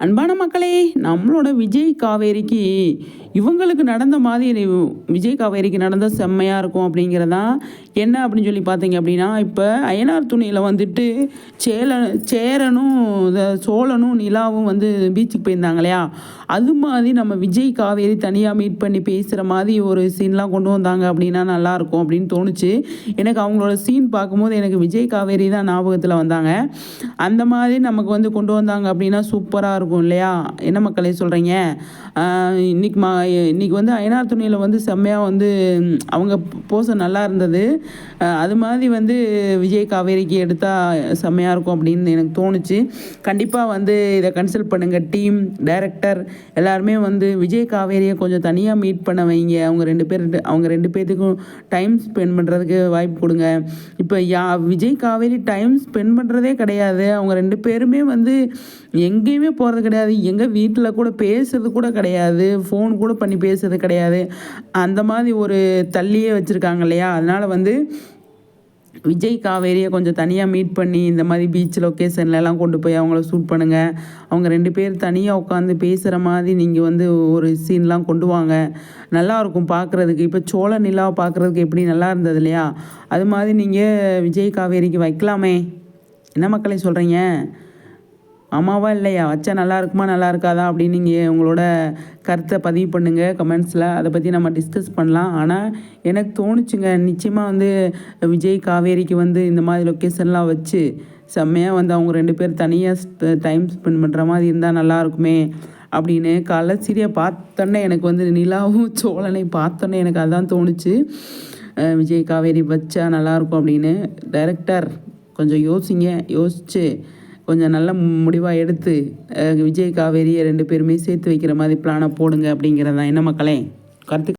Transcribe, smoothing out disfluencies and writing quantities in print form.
அன்பான மக்களே, நம்மளோட விஜய் காவேரிக்கு இவங்களுக்கு நடந்த மாதிரி விஜய் காவேரிக்கு நடந்தா செம்மையா இருக்கும் அப்படிங்கிறதான் என்ன அப்படின்னு சொல்லி பார்த்தீங்க அப்படின்னா, இப்போ அய்யனார் துணியில் வந்துட்டு சேரனும் சோழனும் நிலாவும் வந்து பீச்சுக்கு போயிருந்தாங்க இல்லையா, அது மாதிரி நம்ம விஜய் காவேரி தனியாக மீட் பண்ணி பேசுகிற மாதிரி ஒரு சீன்லாம் கொண்டு வந்தாங்க அப்படின்னா நல்லாயிருக்கும் அப்படின்னு தோணுச்சு. எனக்கு அவங்களோட சீன் பார்க்கும்போது எனக்கு விஜய் காவேரி தான் ஞாபகத்தில் வந்தாங்க. அந்த மாதிரி நமக்கு வந்து கொண்டு வந்தாங்க அப்படின்னா சூப்பராக இருக்கும் இல்லையா? என்ன மக்களே சொல்கிறீங்க? இன்னைக்கு வந்து அயனார் துணியில் வந்து செம்மையாக வந்து அவங்க போஸ நல்லா இருந்தது. அது மாதிரி வந்து விஜய் காவேரிக்கு எடுத்தால் செம்மையாக இருக்கும் அப்படின்னு எனக்கு தோணுச்சு. கண்டிப்பாக வந்து இதை கன்சல்ட் பண்ணுங்கள். டீம், டைரக்டர் எல்லாருமே வந்து விஜய் காவேரியை கொஞ்சம் தனியாக மீட் பண்ண வைங்க. அவங்க ரெண்டு பேர்த்துக்கும் டைம் ஸ்பெண்ட் பண்ணுறதுக்கு வாய்ப்பு கொடுங்க. இப்போ விஜய் காவேரி டைம் ஸ்பெண்ட் பண்ணுறதே கிடையாது. அவங்க ரெண்டு பேருமே வந்து எங்கேயுமே போகிறது கிடையாது. எங்கள் வீட்டில் கூட பேசுறது கூட கிடையாது. ஃபோன் கூட பண்ணி பேசுறது கிடையாது. அந்த மாதிரி ஒரு தள்ளியே வச்சுருக்காங்க இல்லையா? அதனால் வந்து விஜய் காவேரியை கொஞ்சம் தனியாக மீட் பண்ணி இந்த மாதிரி பீச் லொக்கேஷன்லலாம் கொண்டு போய் அவங்கள ஷூட் பண்ணுங்கள். அவங்க ரெண்டு பேர் தனியாக உட்காந்து பேசுகிற மாதிரி நீங்கள் வந்து ஒரு சீன்லாம் கொண்டு வாங்க. நல்லாயிருக்கும் பார்க்குறதுக்கு. இப்போ சோழ நிலாவை பார்க்குறதுக்கு எப்படி நல்லா இருந்தது இல்லையா? அது மாதிரி நீங்கள் விஜய் காவேரிக்கு வைக்கலாமே. என்ன மக்களே சொல்கிறீங்க? ஆமாவா இல்லையா? வச்சா நல்லா இருக்குமா நல்லா இருக்காதா அப்படின்னு நீங்கள் உங்களோட கருத்தை பதிவு பண்ணுங்கள் கமெண்ட்ஸில். அதை பற்றி நம்ம டிஸ்கஸ் பண்ணலாம். ஆனால் எனக்கு தோணுச்சுங்க, நிச்சயமாக வந்து விஜய் காவேரிக்கு வந்து இந்த மாதிரி லொக்கேஷன்லாம் வச்சு செம்மையாக வந்து அவங்க ரெண்டு பேர் தனியாக டைம் ஸ்பெண்ட் பண்ணுற மாதிரி இருந்தால் நல்லாயிருக்குமே அப்படின்னு காலைல சீரியாக பார்த்தோன்னே எனக்கு வந்து நிலாவும் சோழனை பார்த்தோன்னே எனக்கு அதுதான் தோணுச்சு. விஜய் காவேரி வச்சா நல்லாயிருக்கும் அப்படின்னு. டைரக்டர் கொஞ்சம் யோசித்து கொஞ்சம் நல்ல முடிவாக எடுத்து விஜய் காவேரியை ரெண்டு பேருமே சேர்த்து வைக்கிற மாதிரி பிளானை போடுங்க அப்படிங்கிறது தான். என்ன மக்களே கருத்து